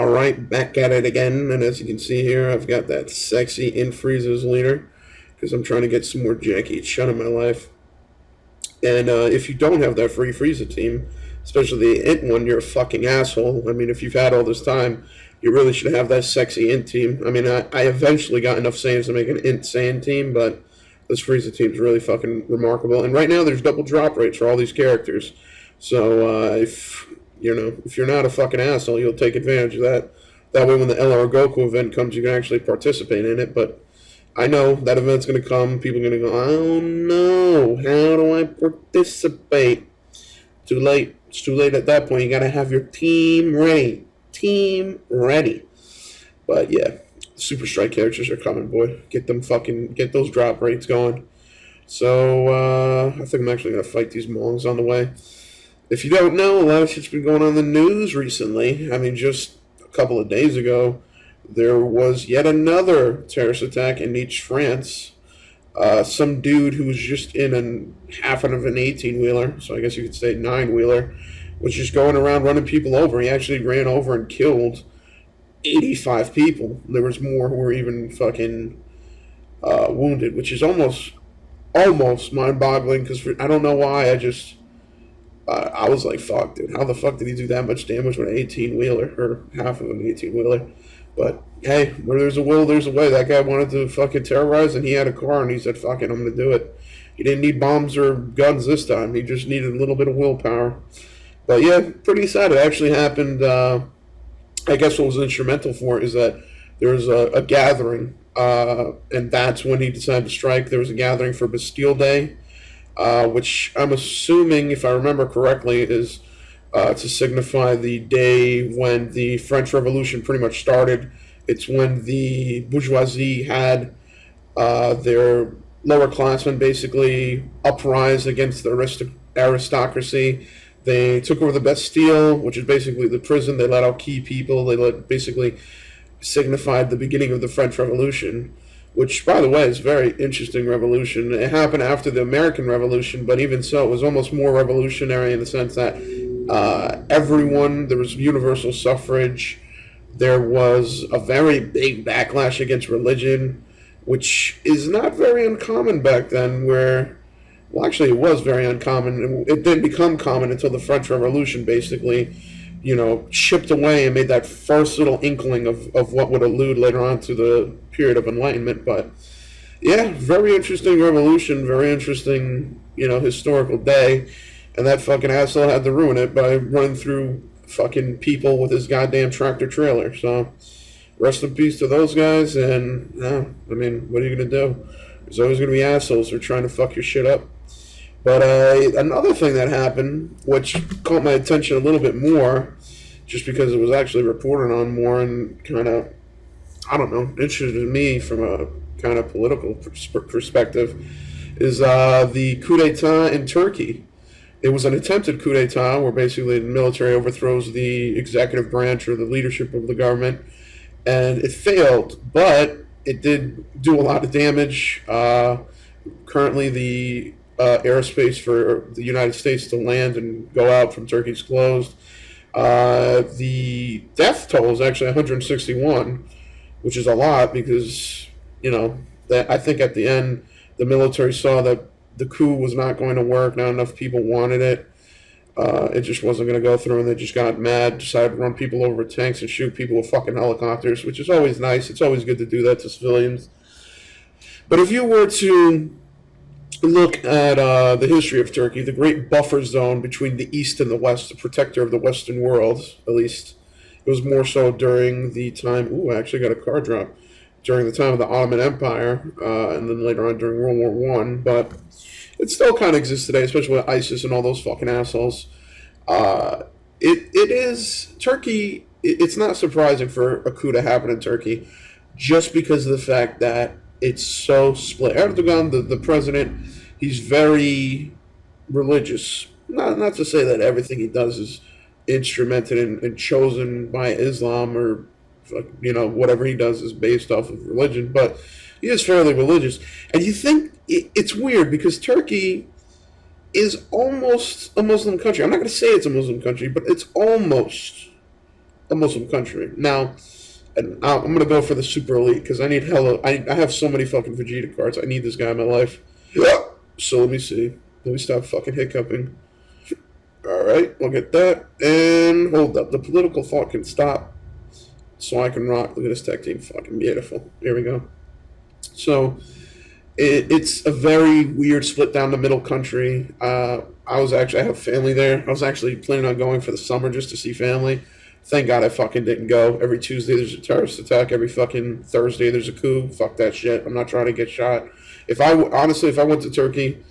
Alright, back at it again, and as you can see here, I've got that sexy in freezes leader, because I'm trying to get some more Jackie Chun in my life. And if you don't have that free Frieza team, especially the Int one, you're a fucking asshole. I mean, if you've had all this time, you really should have that sexy Int team. I mean, I eventually got enough saves to make an Int Saiyan team, but this Frieza team is really fucking remarkable. And right now, there's double drop rates for all these characters. So if you're not a fucking asshole, you'll take advantage of that. That way, when the LR Goku event comes, you can actually participate in it. But I know that event's going to come. People are going to go, oh no, how do I participate? Too late. It's too late at that point. You got to have your team ready. Team ready. But yeah, Super Strike characters are coming, boy. Get those drop rates going. So I think I'm actually going to fight these Mongs on the way. If you don't know, a lot of shit's been going on in the news recently. I mean, just a couple of days ago, there was yet another terrorist attack in Nice, France. Some dude who was just in half of an 18-wheeler, so I guess you could say 9-wheeler, was just going around running people over. He actually ran over and killed 85 people. There was more who were even fucking wounded, which is almost mind-boggling, because I don't know why, I was like, fuck, dude, how the fuck did he do that much damage with an 18-wheeler, or half of an 18-wheeler? But, hey, where there's a will, there's a way. That guy wanted to fucking terrorize, and he had a car, and he said, fuck it, I'm going to do it. He didn't need bombs or guns this time. He just needed a little bit of willpower. But, yeah, pretty sad. It actually happened. I guess what was instrumental for it is that there was a gathering, and that's when he decided to strike. There was a gathering for Bastille Day, which I'm assuming, if I remember correctly, is to signify the day when the French Revolution pretty much started. It's when the bourgeoisie had their lower classmen basically uprise against the aristocracy. They took over the Bastille, which is basically the prison. They let out key people. Basically signified the beginning of the French Revolution, which, by the way, is a very interesting revolution. It happened after the American Revolution, but even so, it was almost more revolutionary in the sense that there was universal suffrage. There was a very big backlash against religion, which is not very uncommon back then, well, actually, it was very uncommon. It didn't become common until the French Revolution, basically, chipped away and made that first little inkling of what would allude later on to the period of Enlightenment. But yeah, very interesting revolution, very interesting, historical day. And that fucking asshole had to ruin it by running through fucking people with his goddamn tractor trailer. So rest in peace to those guys. And I mean, what are you gonna do? There's always gonna be assholes who are trying to fuck your shit up. But another thing that happened, which caught my attention a little bit more, just because it was actually reported on more and kind of, I don't know, interested me from a kind of political perspective, is the coup d'etat in Turkey. It was an attempted coup d'etat where basically the military overthrows the executive branch or the leadership of the government, and it failed, but it did do a lot of damage. Currently, the airspace for the United States to land and go out from Turkey is closed. The death toll is actually 161, which is a lot because, that I think at the end the military saw that the coup was not going to work. Not enough people wanted it. It just wasn't going to go through, and they just got mad, decided to run people over with tanks and shoot people with fucking helicopters, which is always nice. It's always good to do that to civilians. But if you were to look at the history of Turkey, the great buffer zone between the East and the West, the protector of the Western world, at least, it was more so during the time, I actually got a card drop, during the time of the Ottoman Empire, and then later on during World War One, but it still kind of exists today, especially with ISIS and all those fucking assholes. It is, Turkey, it's not surprising for a coup to happen in Turkey, just because of the fact that it's so split. Erdogan, the president, he's very religious. Not to say that everything he does is instrumented and chosen by Islam or, whatever he does is based off of religion, but he is fairly religious. And you think it's weird because Turkey is almost a Muslim country. I'm not going to say it's a Muslim country, but it's almost a Muslim country. Now, and I'm gonna go for the super elite because I need hella. I have so many fucking Vegeta cards. I need this guy in my life. So let me see. Let me stop fucking hiccuping. All right, we'll get that. And hold up, the political thought can stop, so I can rock. Look at this tech team, fucking beautiful. Here we go. So it's a very weird split down the middle country. I have family there. I was actually planning on going for the summer just to see family. Thank God I fucking didn't go. Every Tuesday there's a terrorist attack. Every fucking Thursday there's a coup. Fuck that shit. I'm not trying to get shot. If I went to Turkey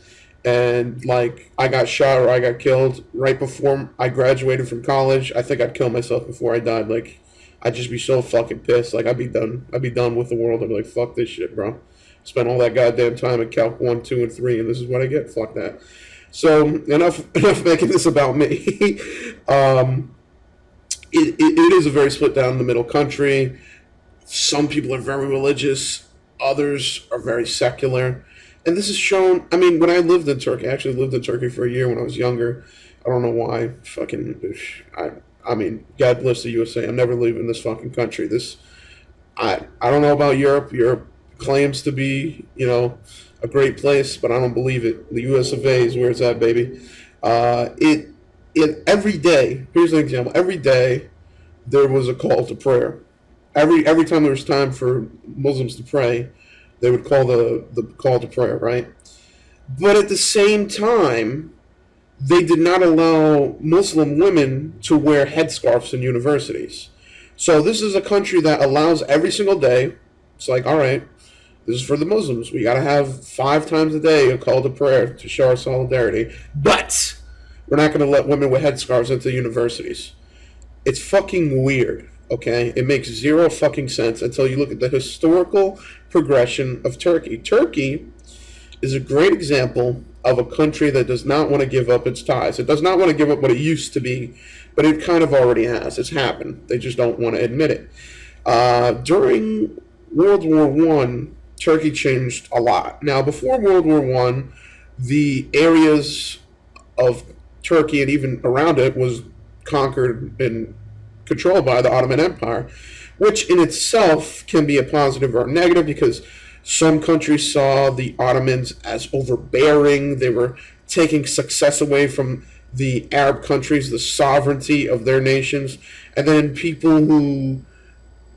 and like I got shot or I got killed right before I graduated from college, I think I'd kill myself before I died. Like I'd just be so fucking pissed. Like I'd be done. I'd be done with the world. I'd be like, fuck this shit, bro. Spent all that goddamn time in Calc 1, 2, and 3, and this is what I get. Fuck that. So enough making this about me. It is a very split down the middle country. Some people are very religious, others are very secular. And this is shown, I mean, when I lived in Turkey, I actually lived in Turkey for a year when I was younger. I don't know why. I mean, God bless the USA. I'm never leaving this fucking country. I don't know about Europe. Europe claims to be, a great place, but I don't believe it. The US of A is where it's at, baby. Every day, here's an example. Every day there was a call to prayer. Every time there was time for Muslims to pray, they would call the call to prayer, right? But at the same time, they did not allow Muslim women to wear headscarves in universities. So this is a country that allows every single day. It's like, all right, this is for the Muslims. We got to have 5 times a day a call to prayer to show our solidarity. But we're not going to let women with headscarves into universities. It's fucking weird, okay? It makes zero fucking sense until you look at the historical progression of Turkey. Turkey is a great example of a country that does not want to give up its ties. It does not want to give up what it used to be, but it kind of already has. It's happened. They just don't want to admit it. During World War One, Turkey changed a lot. Now, before World War One, the areas of Turkey and even around it was conquered and controlled by the Ottoman Empire, which in itself can be a positive or a negative because some countries saw the Ottomans as overbearing. They were taking success away from the Arab countries, the sovereignty of their nations. And then people who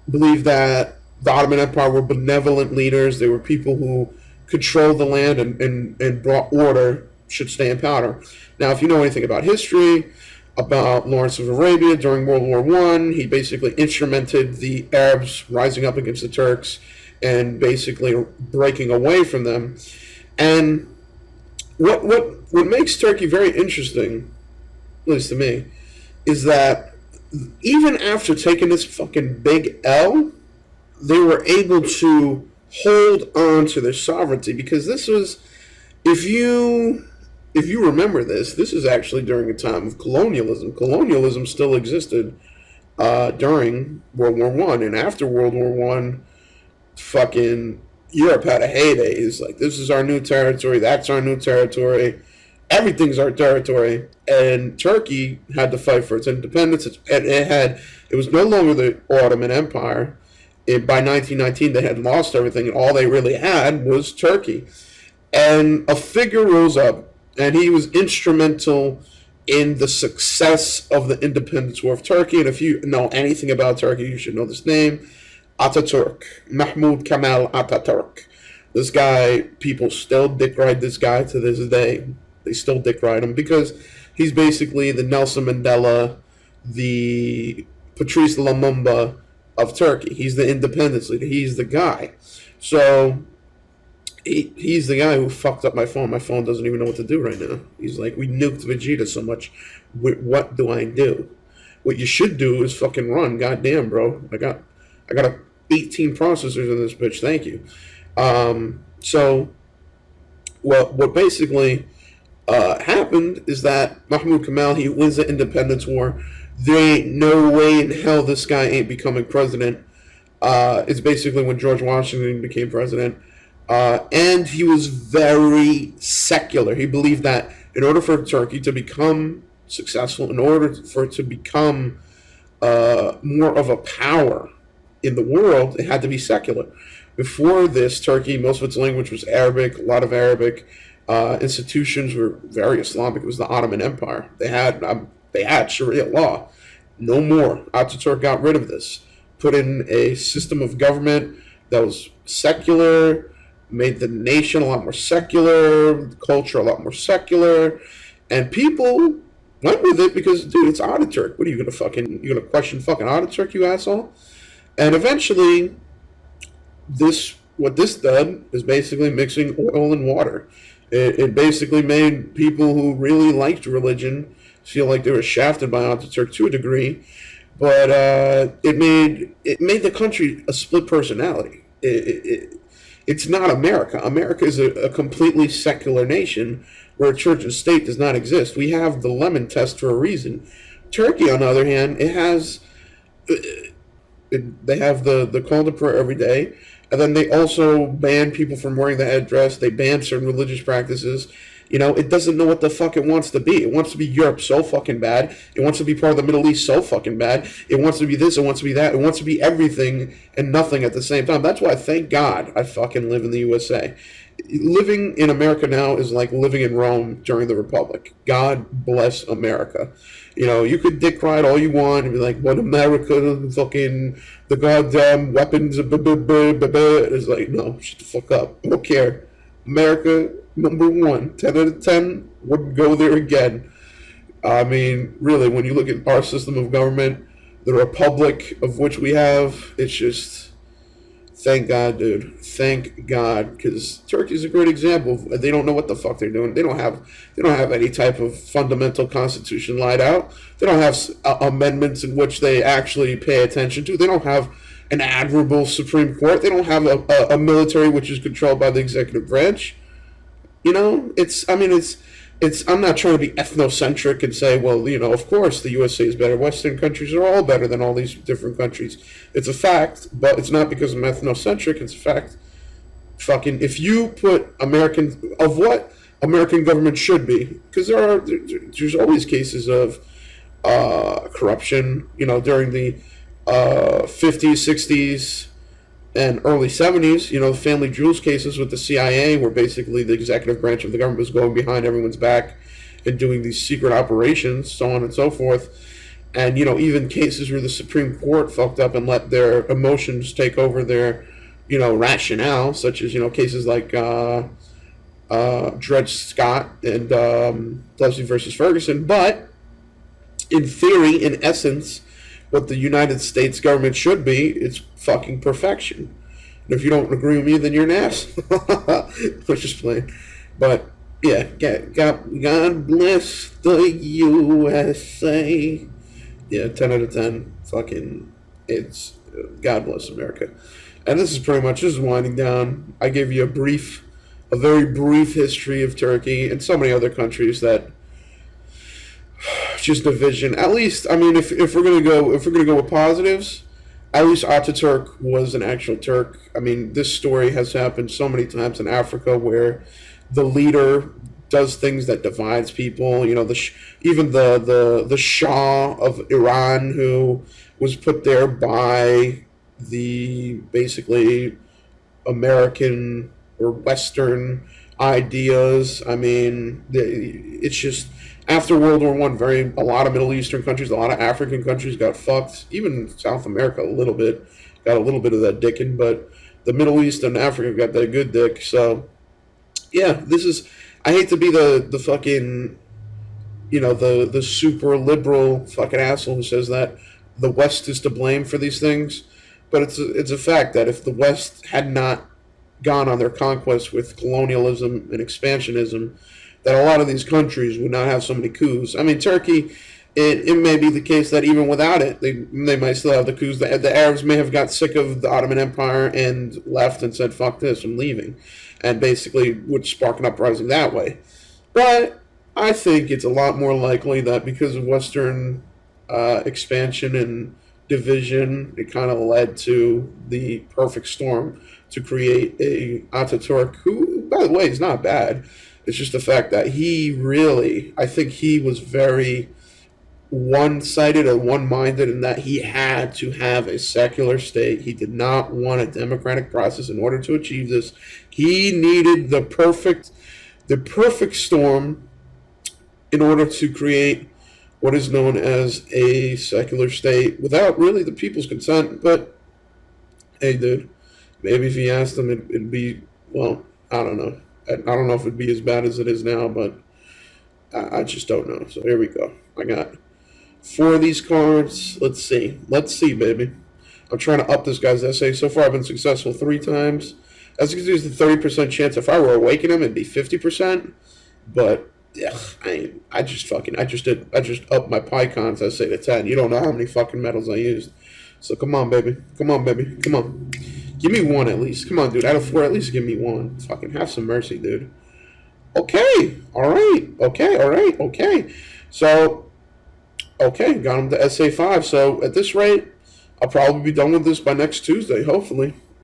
believed that the Ottoman Empire were benevolent leaders, they were people who controlled the land and brought order, should stay in power. Now, if you know anything about history, about Lawrence of Arabia during World War One, he basically instrumented the Arabs rising up against the Turks and basically breaking away from them. And what makes Turkey very interesting, at least to me, is that even after taking this fucking big L, they were able to hold on to their sovereignty because this was, if you remember this is actually during a time of colonialism. Colonialism still existed during World War One, and after World War One, fucking Europe had a heyday. It's like, this is our new territory, that's our new territory, everything's our territory. And Turkey had to fight for its independence. It was no longer the Ottoman Empire. By 1919, they had lost everything, and all they really had was Turkey. And a figure rose up, and he was instrumental in the success of the independence war of Turkey. And if you know anything about Turkey, you should know this name: Ataturk, Mahmoud Kemal Ataturk. This guy, people still dick ride this guy to this day. They still dick ride him because he's basically the Nelson Mandela, the Patrice Lumumba of Turkey. He's the independence leader. He's the guy. So he's the guy who fucked up my phone. My phone doesn't even know what to do right now. He's like, we nuked Vegeta so much. What do I do? What you should do is fucking run. Goddamn, bro. I got 18 processors in this bitch. Thank you. So what basically happened is that Mahmoud Kemal, he wins the independence war. There ain't no way in hell this guy ain't becoming president. It's basically when George Washington became president. And he was very secular. He believed that in order for Turkey to become successful, in order for it to become more of a power in the world, it had to be secular. Before this, Turkey, most of its language was Arabic, a lot of Arabic. Institutions were very Islamic. It was the Ottoman Empire. They had Sharia law. No more. Ataturk got rid of this, put in a system of government that was secular, made the nation a lot more secular, the culture a lot more secular, and people went with it because, dude, it's Ataturk. What are you gonna question fucking Ataturk, you asshole? And eventually, what this did is basically mixing oil and water. It basically made people who really liked religion feel like they were shafted by Ataturk to a degree, but it made the country a split personality. It's not America. America is a completely secular nation where church and state does not exist. We have the lemon test for a reason. Turkey, on the other hand, they have the call to prayer every day, and then they also ban people from wearing the headdress. They ban certain religious practices. It doesn't know what the fuck it wants to be. It wants to be Europe so fucking bad. It wants to be part of the Middle East so fucking bad. It wants to be this. It wants to be that. It wants to be everything and nothing at the same time. That's why, thank God, I fucking live in the USA. Living in America now is like living in Rome during the Republic. God bless America. You could dick ride all you want and be like, what America, fucking, the goddamn weapons, It's like, no, shut the fuck up. I don't care. America, number one. 10 out of 10, wouldn't go there again. I mean, really, when you look at our system of government, the republic of which we have, it's just, thank God, dude. Thank God, because Turkey's a great example. They don't know what the fuck they're doing. They don't have any type of fundamental constitution laid out. They don't have amendments in which they actually pay attention to. They don't have an admirable Supreme Court. They don't have a military which is controlled by the executive branch. It's. I'm not trying to be ethnocentric and say, well, of course the USA is better. Western countries are all better than all these different countries. It's a fact, but it's not because I'm ethnocentric. It's a fact. Fucking, if you put what American government should be, because there's always cases of corruption. During the 50s, 60s, and early 70s, the family jewels cases with the CIA, where basically the executive branch of the government was going behind everyone's back and doing these secret operations, so on and so forth. And, even cases where the Supreme Court fucked up and let their emotions take over their, rationale, such as, cases like Dred Scott and Plessy versus Ferguson. But in theory, in essence, what the United States government should be, it's fucking perfection. And if you don't agree with me, then you're an ass. I'm just playing. But, yeah, God bless the USA. Yeah, 10 out of 10. Fucking, it's, God bless America. And this is winding down. I gave you a very brief history of Turkey and so many other countries that just division. At least, I mean, if we're gonna go with positives, at least Ataturk was an actual Turk. I mean, this story has happened so many times in Africa where the leader does things that divides people. Even the Shah of Iran, who was put there by the basically American or Western ideas. I mean, it's just. After World War I, a lot of Middle Eastern countries, a lot of African countries got fucked. Even South America, a little bit. Got a little bit of that dicking, but the Middle East and Africa got that good dick. So, yeah, I hate to be the fucking, the super liberal fucking asshole who says that the West is to blame for these things. But it's a fact that if the West had not gone on their conquest with colonialism and expansionism, that a lot of these countries would not have so many coups. I mean, Turkey, it may be the case that even without it, they might still have the coups. The Arabs may have got sick of the Ottoman Empire and left and said, fuck this, I'm leaving. And basically would spark an uprising that way. But I think it's a lot more likely that because of Western expansion and division, it kind of led to the perfect storm to create a Ataturk, who, by the way, is not bad. It's just the fact that I think he was very one-sided and one-minded in that he had to have a secular state. He did not want a democratic process in order to achieve this. He needed the perfect storm in order to create what is known as a secular state without really the people's consent. But hey, dude, maybe if he asked them, it'd be, well, I don't know. I don't know if it'd be as bad as it is now, but I just don't know. So here we go. I got 4 of these cards. Let's see. Let's see, baby. I'm trying to up this guy's essay. So far, I've been successful 3 times. As you can see, there's a 30% chance. If I were awakening him, it'd be 50%. But yeah, I just upped my PyCons essay to 10. You don't know how many fucking medals I used. So come on, baby. Come on, baby. Come on. Give me 1 at least. Come on, dude. Out of 4, at least give me 1. Fucking have some mercy, dude. Okay. All right. Okay. All right. Okay. So, okay. Got him to SA5. So at this rate, I'll probably be done with this by next Tuesday, hopefully.